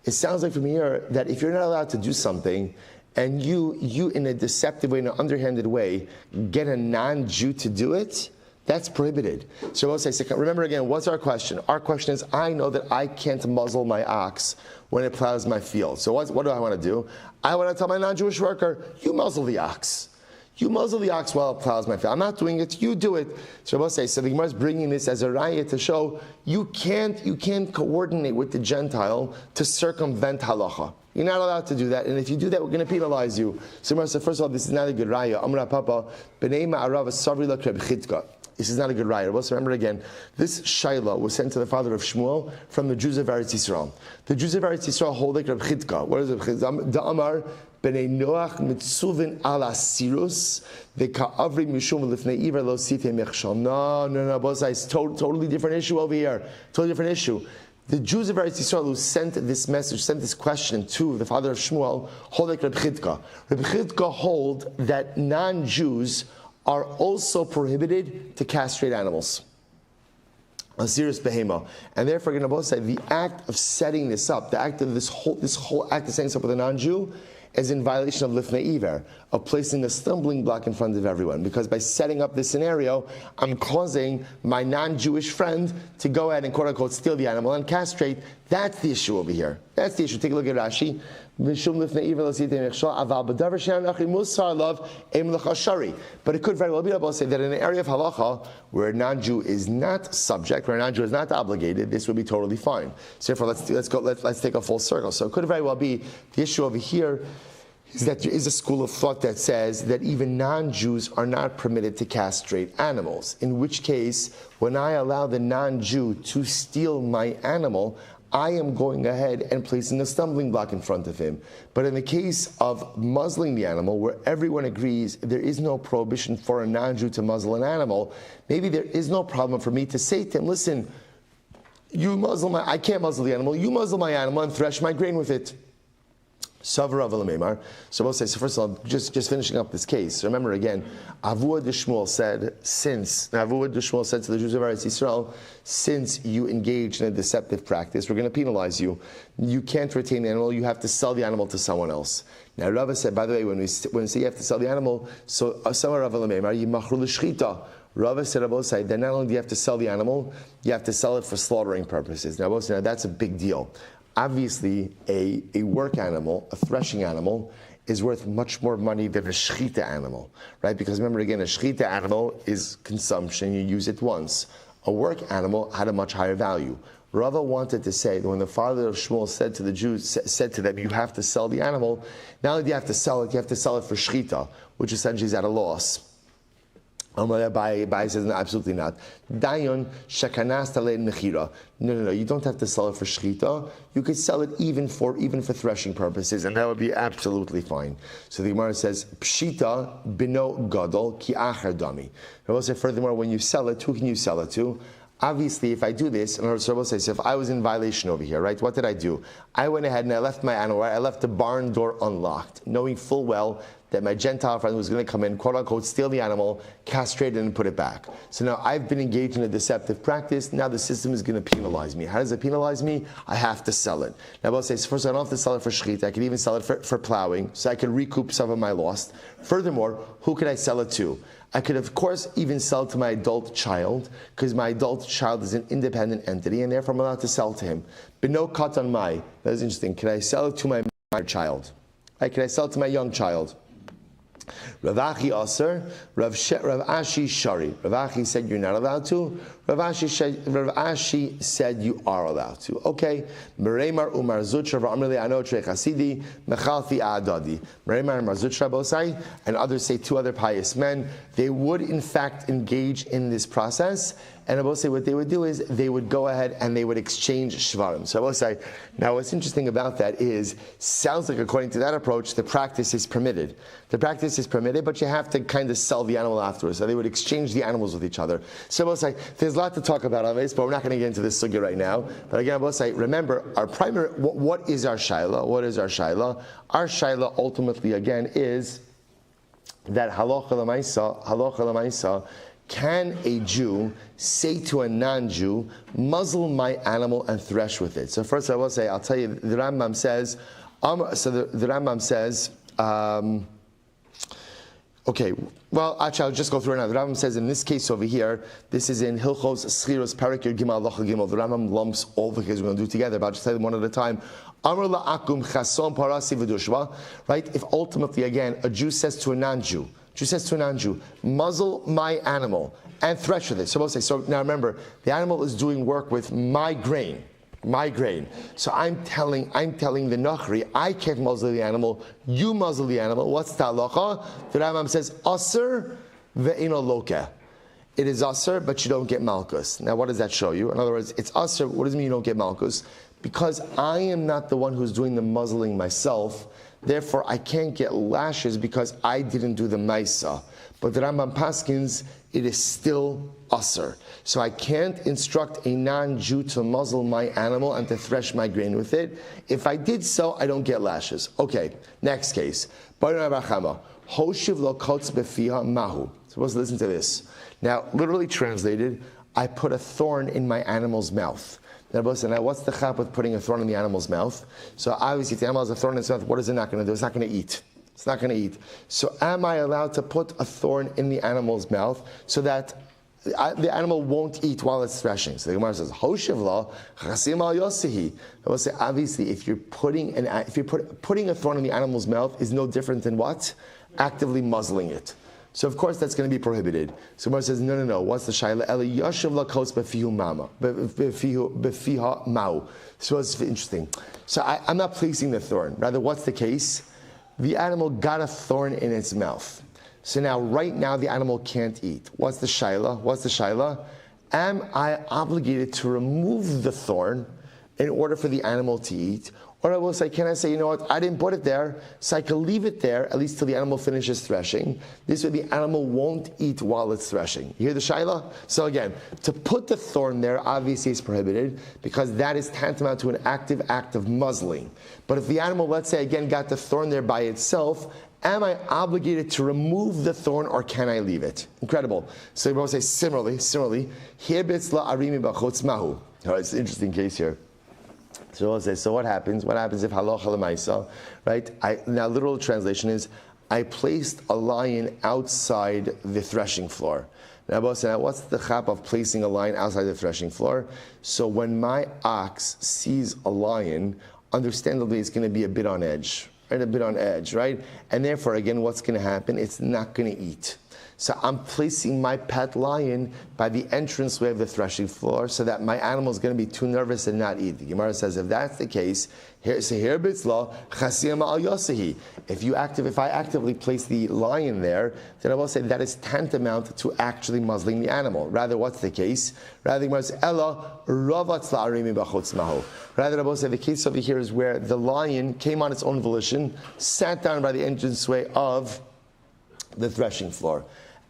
It sounds like from here that if you're not allowed to do something, and you in a deceptive way, in an underhanded way, get a non-Jew to do it, that's prohibited. So we'll say, remember again, what's our question? Our question is, I know that I can't muzzle my ox when it plows my field. So what do I want to do? I want to tell my non-Jewish worker, you muzzle the ox. You muzzle the ox while it plows my field. I'm not doing it, you do it. So Rabbi says, so the Gemara is bringing this as a raya to show you can't coordinate with the Gentile to circumvent halacha. You're not allowed to do that, and if you do that, we're going to penalize you. So Gemara said, first of all, this is not a good raya. Amra Papa, b'nei ma'arav savri kreb chitka. This is not a good raya. Well, so remember again, this shaila was sent to the father of Shmuel from the Jews of Eretz Yisrael. The Jews of Eretz Yisrael hold like Reb Chitka. What is it? The Amar b'nei Noach mitzuvin ala sirus the ka'avri mishum lifnei iver lo site mechshal. No. Both sides. Totally different issue over here. Totally different issue. The Jews of Eretz Yisrael who sent this message, sent this question to the father of Shmuel, hold like Reb Chitka. Reb Chitka hold that non-Jews are also prohibited to castrate animals. A serious behema. And therefore, going to both say the act of setting this up, the act of this whole act of setting this up with a non-Jew is in violation of lifnei iver, of placing a stumbling block in front of everyone. Because by setting up this scenario, I'm causing my non-Jewish friend to go ahead and quote unquote steal the animal and castrate. That's the issue over here. That's the issue. Take a look at Rashi. But it could very well be able to say that in an area of halacha where a non-Jew is not subject, where a non-Jew is not obligated, this would be totally fine. So therefore, let's take a full circle. So it could very well be the issue over here is that there is a school of thought that says that even non-Jews are not permitted to castrate animals. In which case, when I allow the non-Jew to steal my animal, I am going ahead and placing a stumbling block in front of him. But in the case of muzzling the animal, where everyone agrees there is no prohibition for a non-Jew to muzzle an animal, maybe there is no problem for me to say to him, listen, I can't muzzle the animal, you muzzle my animal and thresh my grain with it. Savra Avalamemar. So we'll say, so first of all, just finishing up this case. Remember again, Avua de Shmuel said to the Jews of Eretz Yisrael, since you engage in a deceptive practice, we're going to penalize you. You can't retain the animal, you have to sell the animal to someone else. Now Rava said, by the way, when we say you have to sell the animal, so Savra Avalamemar, Yimachru l'shchita. Rava said, then not only do you have to sell the animal, you have to sell it for slaughtering purposes. Now that's a big deal. Obviously, a work animal, a threshing animal, is worth much more money than a shchita animal, right? Because remember again, a shchita animal is consumption, you use it once. A work animal had a much higher value. Rava wanted to say that when the father of Shmuel said to the Jews, said to them, you have to sell the animal, not only do you have to sell it, you have to sell it for shchita, which essentially is at a loss. Abai says, no, absolutely not. Dayon shekanasta le nechira. No, you don't have to sell it for shchita. You could sell it even for threshing purposes, and that would be absolutely fine. So the Gemara says, pshita bino gadol ki acher dami. I will say furthermore, when you sell it, who can you sell it to? Obviously, if I do this, and I will say, so if I was in violation over here, right, what did I do? I went ahead and I left my animal, right? I left the barn door unlocked, knowing full well that my Gentile friend was going to come in, quote unquote, steal the animal, castrate it, and put it back. So now I've been engaged in a deceptive practice. Now the system is going to penalize me. How does it penalize me? I have to sell it. Now I'll say, first, I don't have to sell it for shechita. I can even sell it for plowing, so I can recoup some of my loss. Furthermore, who could I sell it to? I could, of course, even sell to my adult child, because my adult child is an independent entity, and therefore I'm allowed to sell to him. But no cut on my. That is interesting. Can I sell it to my minor child? Can I sell it to my young child? Rav Achi Aser, Rav Ashi Shari. Rav Achi said you're not allowed to. Rav Ashi said you are allowed to. Okay. Mereimar Umar Zutra V'Amrli Anotre Chasidi Mechalfi Adadi. Mereimar and Marzutra Bosai, and others say two other pious men. They would in fact engage in this process. And I will say what they would do is they would go ahead and they would exchange shvarim. So I will say, now what's interesting about that is, sounds like according to that approach, the practice is permitted. The practice is permitted, but you have to kind of sell the animal afterwards. So they would exchange the animals with each other. So I will say, there's a lot to talk about on this, but we're not going to get into this sugya right now. But again, I will say, remember, our primary, what is our shaila? What is our shaila? Our shaila ultimately, again, is that halacha l'maisa, can a Jew say to a non-Jew, muzzle my animal and thresh with it? So first I will say, I'll tell you, the Rambam says, the Rambam says, okay, well, actually, I'll just go through it now. The Rambam says in this case over here, this is in Hilchos Schiros Parak Yud Gimel Halacha Gimel. The Rambam lumps all the cases we're going to do together, but I'll just tell them one at a time. Amar la'akum chason parasi v'dushva. Right? If ultimately, again, a Jew says to a non-Jew, muzzle my animal and thresh with it. So we'll say, so now remember, the animal is doing work with my grain. So I'm telling the Nachri, I can't muzzle the animal, you muzzle the animal. What's the halacha? The Rambam says, Aser ve'ino loke. It is Aser, but you don't get Malkus. Now what does that show you? In other words, it's Aser, what does it mean you don't get Malkus? Because I am not the one who's doing the muzzling myself, therefore I can't get lashes because I didn't do the Maisa. But the Rambam Paskins, it is still Aser. So I can't instruct a non-Jew to muzzle my animal and to thresh my grain with it. If I did so, I don't get lashes. Okay, next case. Hoshiv lo kotz befiha mahu. Supposed to listen to this. Now, literally translated, I put a thorn in my animal's mouth. Now, what's the chap with putting a thorn in the animal's mouth? So obviously, if the animal has a thorn in its mouth, what is it not going to do? It's not going to eat. It's not going to eat. So am I allowed to put a thorn in the animal's mouth so that the animal won't eat while it's threshing? So the Gemara says, "Hoshivla chasim al yosihi." I will say, obviously, if you're putting a thorn in the animal's mouth is no different than what? Actively muzzling it. So of course that's going to be prohibited. So Gemara says, no. What's the shaila? Eli yashiv lakos befiha mau. So it's interesting. So I'm not placing the thorn. Rather, what's the case? The animal got a thorn in its mouth. So now, right now, the animal can't eat. What's the shaila? Am I obligated to remove the thorn in order for the animal to eat? Or I will say, can I say, you know what, I didn't put it there, so I can leave it there, at least till the animal finishes threshing. This way the animal won't eat while it's threshing. You hear the shaila? So again, to put the thorn there obviously is prohibited, because that is tantamount to an active act of muzzling. But if the animal, let's say again, got the thorn there by itself, am I obligated to remove the thorn, or can I leave it? Incredible. So you will say similarly, here bitzla arimi b'chutz mahu. All right, it's an interesting case here. So we'll say, so what happens? What happens if halacha l'maisa, right? Now, literal translation is, I placed a lion outside the threshing floor. Now, what's the chap of placing a lion outside the threshing floor? So when my ox sees a lion, understandably, it's going to be a bit on edge, right? A bit on edge, right? And therefore, again, what's going to happen? It's not going to eat. So I'm placing my pet lion by the entranceway of the threshing floor, so that my animal is going to be too nervous and not eat. The Gemara says, if that's the case, if I actively place the lion there, then I will say that is tantamount to actually muzzling the animal. Rather, what's the case? Rather, the Gemara says, rather, I will say the case over here is where the lion came on its own volition, sat down by the entranceway of the threshing floor.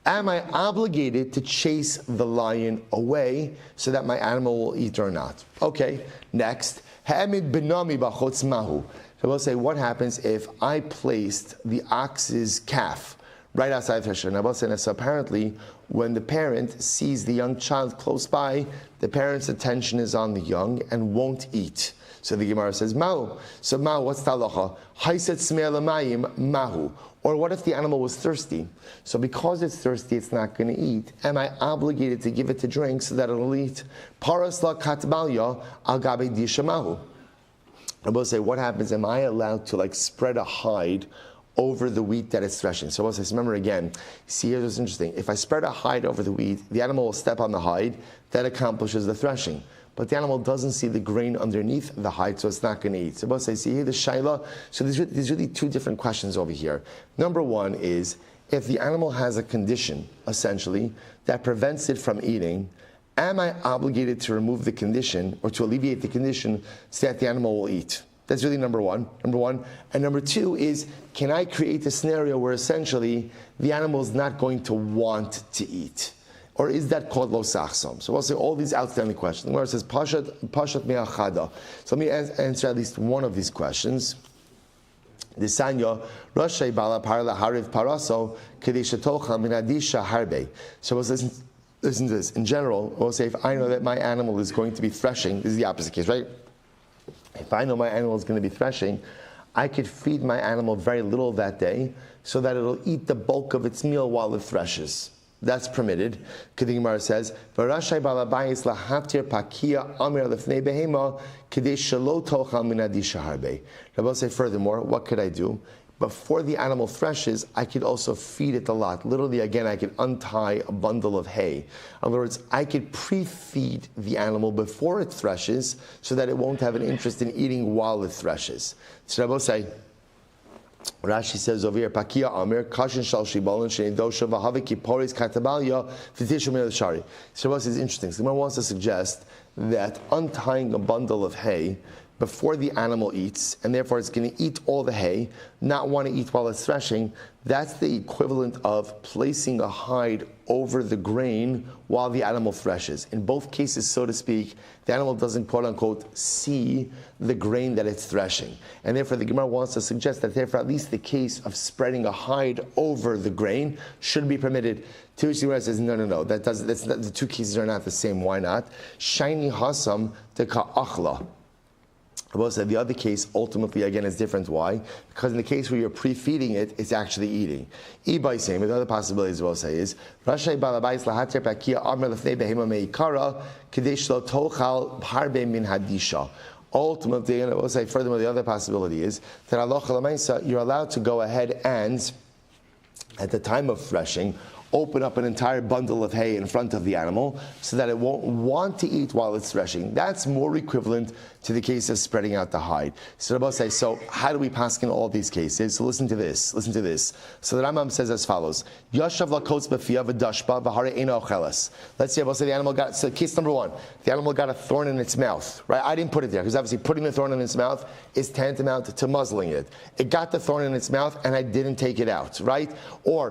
Am I obligated to chase the lion away so that my animal will eat or not? Okay, next. Ha'amid benami b'chutz mahu. So we'll say, what happens if I placed the ox's calf right outside the threshold? Now, we'll say, so apparently, when the parent sees the young child close by, the parent's attention is on the young and won't eat. So the Gemara says, mahu. So mahu, what's the halacha? Haiset smei l'mayim mahu. Or what if the animal was thirsty? So because it's thirsty, it's not going to eat. Am I obligated to give it to drink so that it'll eat? Paras la katbalya al gabe dishamahu. I will say, what happens? Am I allowed to spread a hide over the wheat that it's threshing? So I will say, remember again, see here's what's interesting. If I spread a hide over the wheat, the animal will step on the hide, that accomplishes the threshing. But the animal doesn't see the grain underneath the hide, so it's not going to eat. So both say, see here the shaila. So there's really two different questions over here. Number one is, if the animal has a condition, essentially, that prevents it from eating, am I obligated to remove the condition or to alleviate the condition so that the animal will eat? That's really number one. And number two is, can I create a scenario where essentially the animal is not going to want to eat? Or is that called lo sachsom? So we'll say all these outstanding questions. Where it says pashat me'achada. So let me answer at least one of these questions. Disanya Rashay bala parla hariv paraso kedishatocha minadisha harbe. So we'll listen to this. In general, we'll say if I know that my animal is going to be threshing, this is the opposite case, right? If I know my animal is going to be threshing, I could feed my animal very little that day so that it'll eat the bulk of its meal while it threshes. That's permitted. The Gemara says, "V'rashay balabayis lahatir pakia amir lefnei behema kedei shelo tochal min adisha harbe." I will say furthermore, what could I do? Before the animal threshes, I could also feed it a lot. Literally, again, I could untie a bundle of hay. In other words, I could pre-feed the animal before it threshes so that it won't have an interest in eating while it threshes. So I will say, Rashi says over here, Pakia Amir, Kashin Shal Shibalin, Shein Dosha, Vahaviki, Poris, Katabalia, Fitishu Min Shari. Shabbos is interesting. Someone wants to suggest that untying a bundle of hay before the animal eats, and therefore it's going to eat all the hay, not want to eat while it's threshing, that's the equivalent of placing a hide over the grain while the animal threshes. In both cases, so to speak, the animal doesn't quote-unquote see the grain that it's threshing. And therefore the Gemara wants to suggest that therefore at least the case of spreading a hide over the grain should be permitted. To which the Gemara says, no, the two cases are not the same. Why not? Shiny hasam de ka'achla. The other case, ultimately, again, is different. Why? Because in the case where you're pre-feeding it, it's actually eating. By saying, the other possibility as well say is, Rashay balabais lahatir pakia amr lefnei behema meikara kadesh lo tochal harbe min hadisha. Ultimately, and I will say furthermore, the other possibility is that halacha l'maisa, you're allowed to go ahead and, at the time of threshing, open up an entire bundle of hay in front of the animal so that it won't want to eat while it's threshing. That's more equivalent to the case of spreading out the hide. So Rabbi says, so how do we pass in all these cases? So listen to this. So the Rambam says as follows: Yashav lakotz b'fiya v'dashba v'hare eino ocheles. Let's say, the animal got, so case number one, the animal got a thorn in its mouth, right? I didn't put it there, because obviously putting the thorn in its mouth is tantamount to muzzling it. It got the thorn in its mouth, and I didn't take it out, right? Or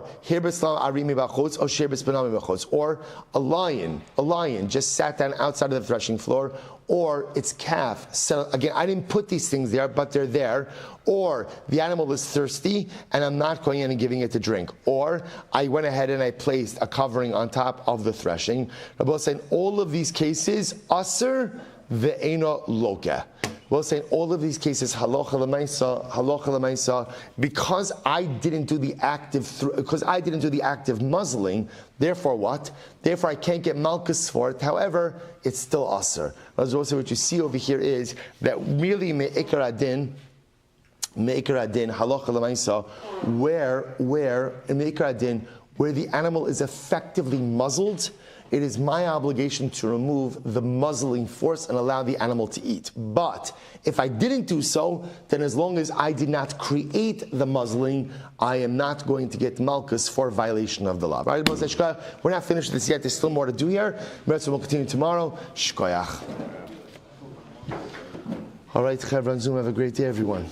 or a lion just sat down outside of the threshing floor, or its calf. So again, I didn't put these things there, but they're there. Or the animal is thirsty, and I'm not going in and giving it to drink. Or I went ahead and I placed a covering on top of the threshing. Rabbi saying all of these cases, aser ve'eno loka. We'll say in all of these cases, halacha l'maisa, because I didn't do the active muzzling. Therefore, what? Therefore, I can't get malchus for it. However, it's still aser. Also, what you see over here is that really me'ikar adin, halacha l'maisa, where the animal is effectively muzzled, it is my obligation to remove the muzzling force and allow the animal to eat. But if I didn't do so, then as long as I did not create the muzzling, I am not going to get malchus for violation of the law. Right? We're not finished with this yet. There's still more to do here. Metzia will continue tomorrow. Shkoyach. All right, Chevron Zoom. Have a great day, everyone.